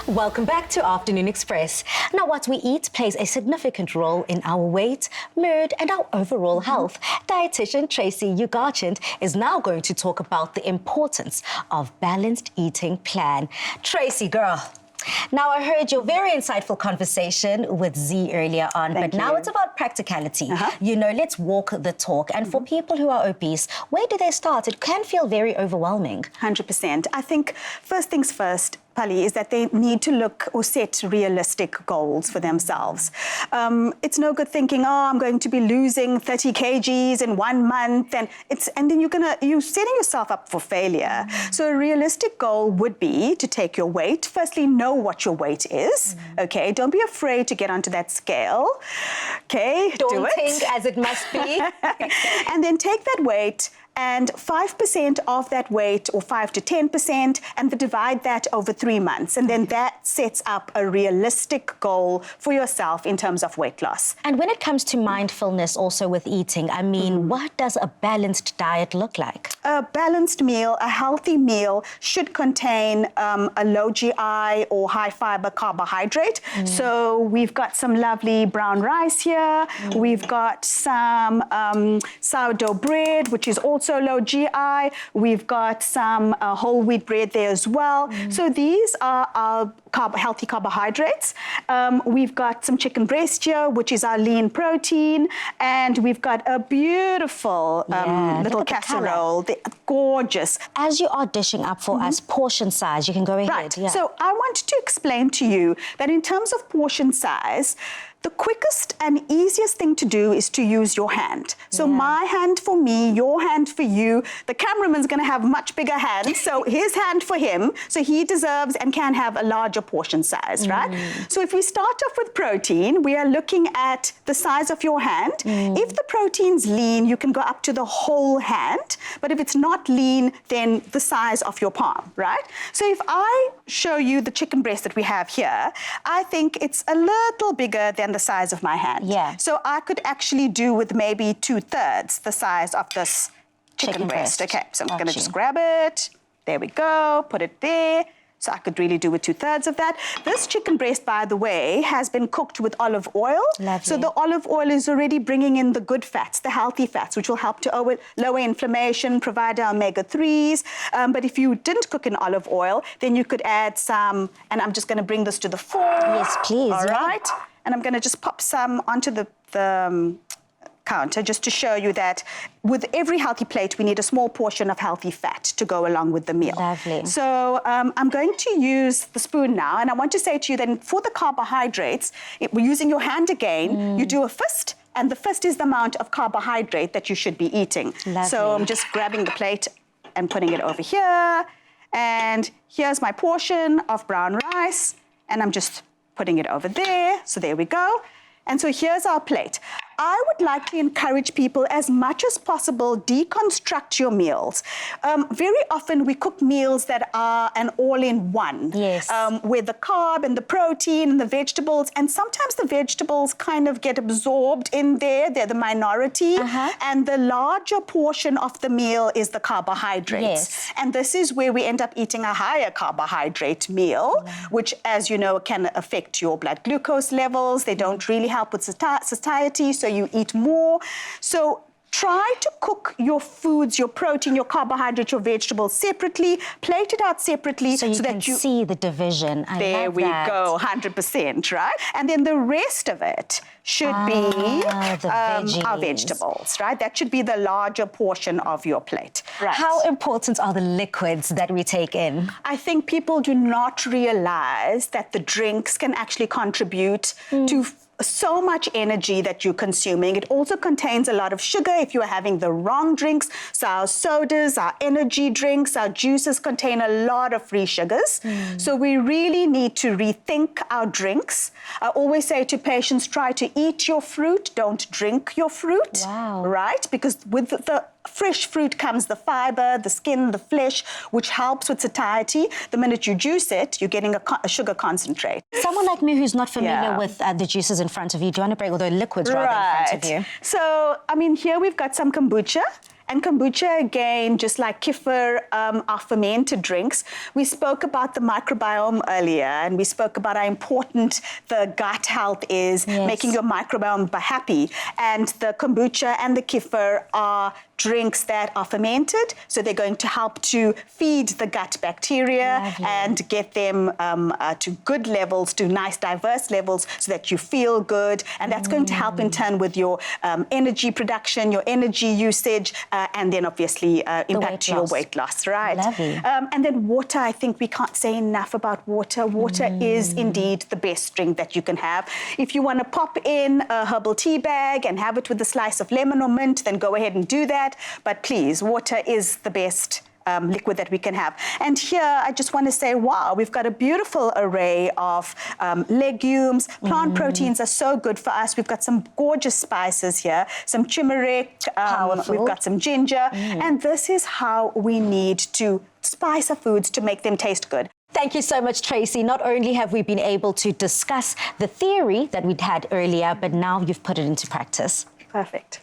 Welcome back to Afternoon Express. Now, what we eat plays a significant role in our weight, mood, and our overall health. Dietitian Tracy Ugarchund is now going to talk about the importance of balanced eating plan. Tracy, girl. Now, I heard your very insightful conversation with Z earlier on, but now it's about practicality. You know, let's walk the talk. And for people who are obese, where do they start? It can feel very overwhelming. 100%. I think first things first, Pali, is that they need to look or set realistic goals for themselves. It's no good thinking, oh, I'm going to be losing 30 kgs in 1 month, and then you're setting yourself up for failure. So a realistic goal would be to take your weight. Firstly, know what your weight is. Okay, don't be afraid to get onto that scale. Okay, do it. Daunting as it must be. And then take that weight and 5% of that weight, or 5 to 10%, and divide that over 3 months. And then that sets up a realistic goal for yourself in terms of weight loss. And when it comes to mindfulness also with eating, I mean, what does a balanced diet look like? A balanced meal, a healthy meal, should contain a low GI or high fiber carbohydrate. So we've got some lovely brown rice here. We've got some sourdough bread, which is also low GI. We've got some whole wheat bread there as well. So these are our healthy carbohydrates. We've got some chicken breast here, which is our lean protein. And we've got a beautiful little casserole. They're gorgeous. As you are dishing up for us portion size, you can go ahead. Right. Yeah. So I want to explain to you that in terms of portion size, the quickest and easiest thing to do is to use your hand. So my hand for me, your hand for you. The cameraman's going to have much bigger hands, so his hand for him. So he deserves and can have a larger portion size, right? So if we start off with protein, we are looking at the size of your hand. If the protein's lean, you can go up to the whole hand. But if it's not lean, then the size of your palm, right? So if I show you the chicken breast that we have here, I think it's a little bigger than the size of my hand. Yeah. So I could actually do with maybe 2/3 the size of this chicken breast. Okay, so I'm going to just grab it. There we go. Put it there. So I could really do with 2/3 of that. This chicken breast, by the way, has been cooked with olive oil. Lovely. So the olive oil is already bringing in the good fats, the healthy fats, which will help to lower inflammation, provide our omega-3s. But if you didn't cook in olive oil, then you could add some, and I'm just going to bring this to the fore. Yes, please. All right. And I'm going to just pop some onto the counter just to show you that with every healthy plate, we need a small portion of healthy fat to go along with the meal. Lovely. So I'm going to use the spoon now, and I want to say to you that for the carbohydrates, we're using your hand again. You do a fist, and the fist is the amount of carbohydrate that you should be eating. Lovely. So I'm just grabbing the plate and putting it over here, and here's my portion of brown rice, and I'm just putting it over there. So there we go. And so here's our plate. I would like to encourage people as much as possible, deconstruct your meals. Very often we cook meals that are an all-in-one. Yes. Where the carb and the protein and the vegetables, and sometimes the vegetables kind of get absorbed in there. They're the minority. And the larger portion of the meal is the carbohydrates. Yes. And this is where we end up eating a higher carbohydrate meal, which, as you know, can affect your blood glucose levels. They don't really help with satiety, so you eat more. So try to cook your foods, your protein, your carbohydrate, your vegetables separately, plate it out separately. So that you see the division. There we go, 100%, right? And then the rest of it should be our vegetables, right? That should be the larger portion of your plate. Right. How important are the liquids that we take in? I think people do not realize that the drinks can actually contribute to so much energy that you're consuming. It also contains a lot of sugar if you're having the wrong drinks. So our sodas, our energy drinks, our juices contain a lot of free sugars. So we really need to rethink our drinks. I always say to patients, try to eat your fruit, don't drink your fruit. Wow. Right? Because with the fresh fruit comes the fiber, the skin, the flesh, which helps with satiety. The minute you juice it, you're getting a sugar concentrate. Someone like me who's not familiar with the juices in front of you, do you want to break all the liquids rather in front of you? So, I mean, here we've got some kombucha. And kombucha, again, just like kefir, are fermented drinks. We spoke about the microbiome earlier, and we spoke about how important the gut health is, making your microbiome happy. And the kombucha and the kefir are drinks that are fermented, so they're going to help to feed the gut bacteria and get them to good levels, to nice diverse levels, so that you feel good, and that's going to help in turn with your energy production, your energy usage, and then obviously impact your weight loss, right? And then water, I think we can't say enough about water. Water is indeed the best drink that you can have. If you want to pop in a herbal tea bag and have it with a slice of lemon or mint, then go ahead and do that. But please, water is the best liquid that we can have. And here, I just want to say, wow, we've got a beautiful array of legumes. Plant proteins are so good for us. We've got some gorgeous spices here, some turmeric, we've got some ginger, and this is how we need to spice our foods to make them taste good. Thank you so much, Tracy. Not only have we been able to discuss the theory that we'd had earlier, but now you've put it into practice. Perfect.